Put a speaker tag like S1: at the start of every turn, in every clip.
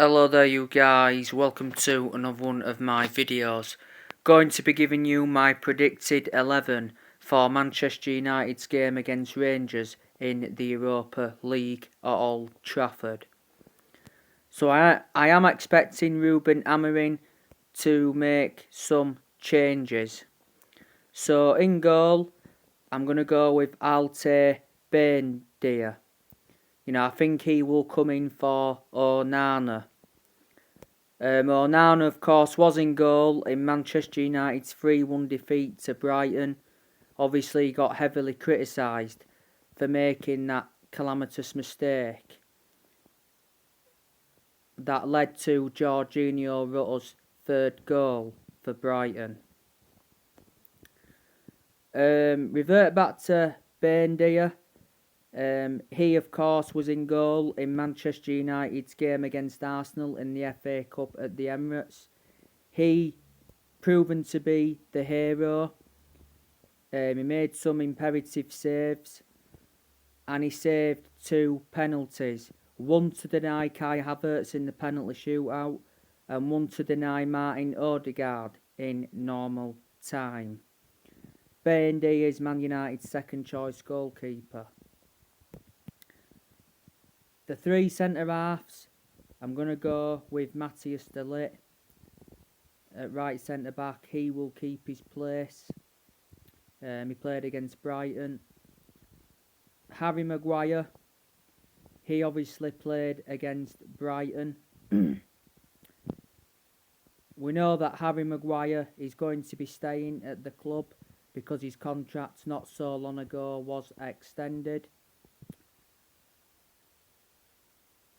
S1: Hello there you guys, welcome to another one of my videos. Going to be giving you my predicted 11 for Manchester United's game against Rangers in the Europa League at Old Trafford. So I am expecting Ruben Amorim to make some changes. So in goal, I'm going to go with Altay Buendia. I think he will come in for Onana. Onana, of course, was in goal in Manchester United's 3-1 defeat to Brighton. Obviously, he got heavily criticised for making that calamitous mistake that led to Georginio Rutter's third goal for Brighton. Revert back to Buendia. He, of course, was in goal in Manchester United's game against Arsenal in the FA Cup at the Emirates. He proven to be the hero. He made some imperative saves, and he saved 2 penalties. One to deny Kai Havertz in the penalty shootout, and one to deny Martin Odegaard in normal time. Buendia is Man United's second choice goalkeeper. The 3 centre-halves, I'm going to go with Matthias de Ligt at right centre-back. He will keep his place. He played against Brighton. Harry Maguire, he obviously played against Brighton. We know that Harry Maguire is going to be staying at the club because his contract not so long ago was extended.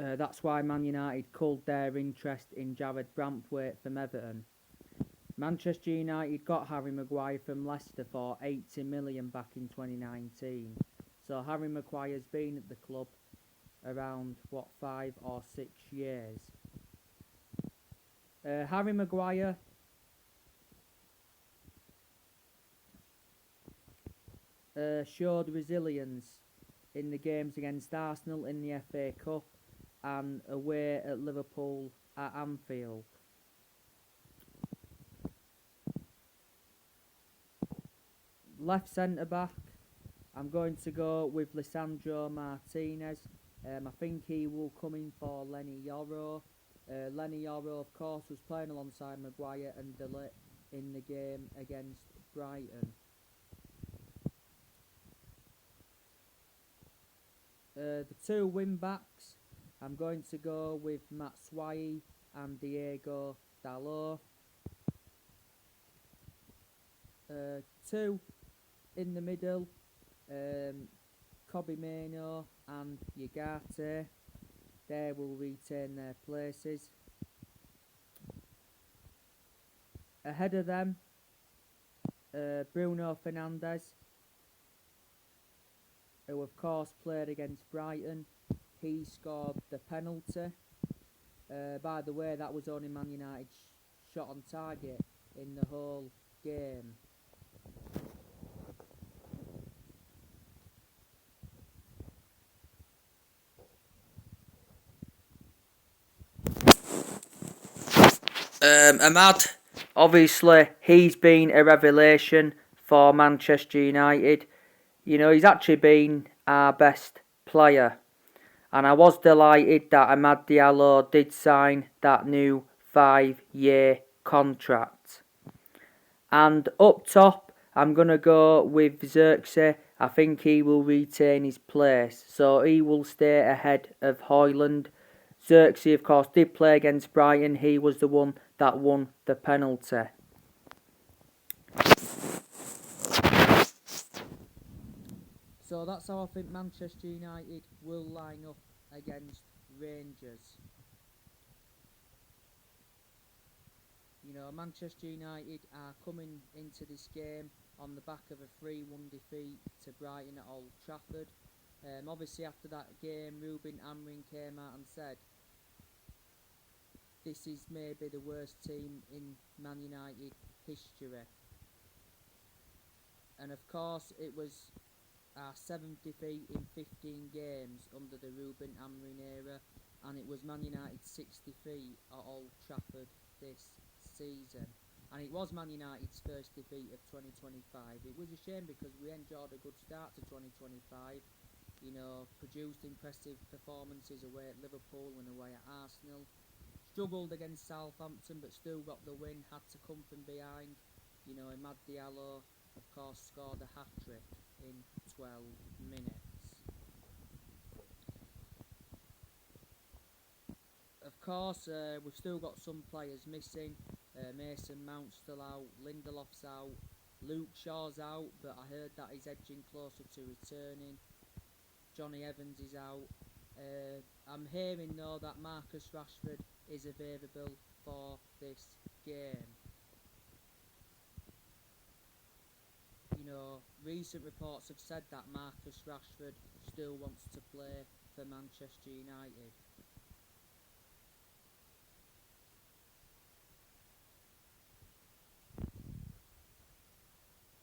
S1: That's why Man United culled their interest in Jared Brantwaite from Everton. Manchester United got Harry Maguire from Leicester for 80 million back in 2019. So Harry Maguire's been at the club around, 5 or 6 years. Harry Maguire showed resilience in the games against Arsenal in the FA Cup and away at Liverpool at Anfield. Left centre-back, I'm going to go with Lisandro Martinez. I think he will come in for Leny Yoro. Leny Yoro, of course, was playing alongside Maguire and de Ligt in the game against Brighton. The 2 wing-backs, I'm going to go with Batshuayi and Diego Dalot. 2 in the middle, Kobbie Mainoo and Ugarte. They will retain their places. Ahead of them, Bruno Fernandes, who of course played against Brighton. He scored the penalty. By the way, that was only Man United's shot on target in the whole game. Ahmad, obviously, he's been a revelation for Manchester United. He's actually been our best player. And I was delighted that Amad Diallo did sign that new 5-year contract. And up top, I'm going to go with Zirkzee. I think he will retain his place. So he will stay ahead of Højlund. Zirkzee, of course, did play against Brighton. He was the one that won the penalty. So that's how I think Manchester United will line up against Rangers. Manchester United are coming into this game on the back of a 3-1 defeat to Brighton at Old Trafford. Obviously, after that game, Ruben Amorim came out and said, this is maybe the worst team in Man United history. And of course, it was our 7th defeat in 15 games under the Ruben Amorim era. and it was Man United's 60 feet at Old Trafford this season. And it was Man United's first defeat of 2025. It was a shame because we enjoyed a good start to 2025. You know, produced impressive performances away at Liverpool and away at Arsenal. Struggled against Southampton but still got the win, had to come from behind. You know, Amad Diallo, of course, scored a hat-trick in 12 minutes. Of course, we've still got some players missing. Mason Mount's still out, Lindelof's out, Luke Shaw's out, but I heard that he's edging closer to returning. Johnny Evans is out. I'm hearing though that Marcus Rashford is available for this game. You know, recent reports have said that Marcus Rashford still wants to play for Manchester United.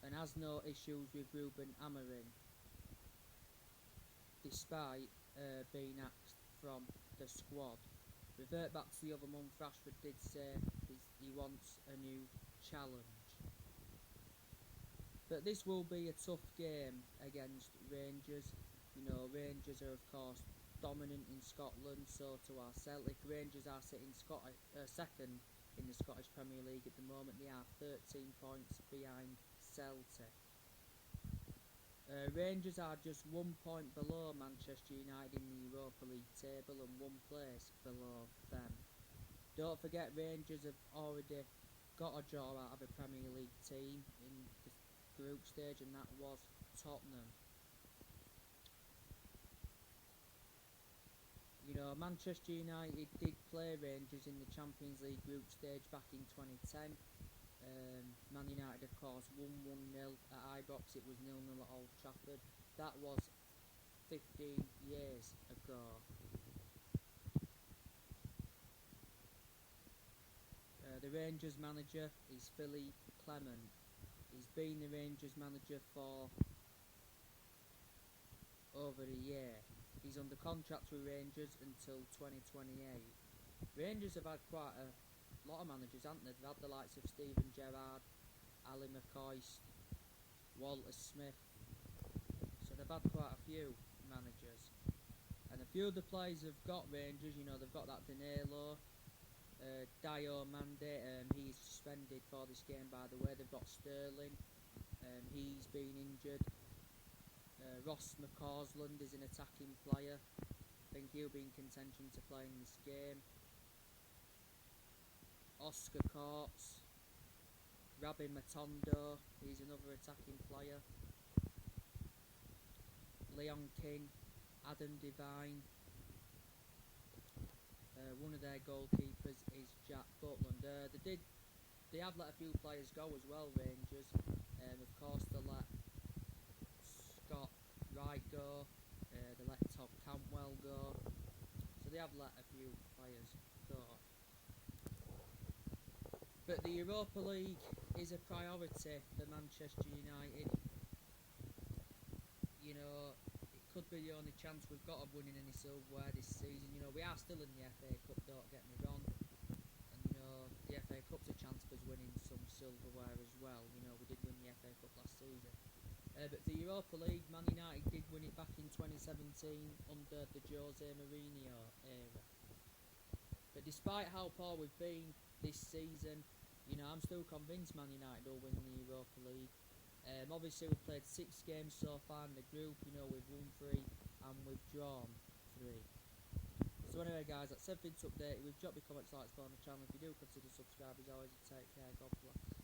S1: And has no issues with Ruben Amorim, despite being axed from the squad. Revert back to the other month, Rashford did say he wants a new challenge. But this will be a tough game against Rangers. You know, Rangers are of course dominant in Scotland, so to our Celtic. Rangers are sitting second in the Scottish Premier League at the moment. They are 13 points behind Celtic. Rangers are just 1 point below Manchester United in the Europa League table and 1 place below them. Don't forget, Rangers have already got a draw out of a Premier League team in the group stage, and that was Tottenham. You know, Manchester United did play Rangers in the Champions League group stage back in 2010. Man United, of course, won 1-0 at Ibrox. It was 0-0 at Old Trafford. That was 15 years ago. The Rangers manager is Philippe Clement. He's been the Rangers manager for over a year. He's under contract with Rangers until 2028. Rangers have had quite a lot of managers, haven't they? They've had the likes of Steven Gerrard, Ali McCoist, Walter Smith. So they've had quite a few managers. And a few of the players have got Rangers. You know, they've got that Danilo, Diomande, he's suspended for this game, by the way. They've got Sterling, he's been injured. Ross McCausland is an attacking player. I think he'll be in contention to play in this game. Oscar Courts, Rabbi Matondo, he's another attacking player. Leon King, Adam Devine. One of their goalkeepers is Jack Butland. They have let a few players go as well, Rangers. Of course, they let Scott Wright go. They let Todd Cantwell go. So they have let a few players go. But the Europa League is a priority for Manchester United. You know, it could be the only chance we've got of winning any silverware this season. You know, we are still in the FA Cup, don't get me wrong. And, you know, the FA Cup's a chance for us winning some silverware as well. You know, we did win the FA Cup last season. But the Europa League, Man United did win it back in 2017 under the Jose Mourinho era. But despite how poor we've been this season, you know, I'm still convinced Man United will win the Europa League. Obviously, we've played 6 games so far in the group. You know, we've won 3 and we've drawn 3. So anyway, guys, that's everything to update. We've dropped your comments, likes, on the channel. If you do, consider subscribing. As always, take care. God bless.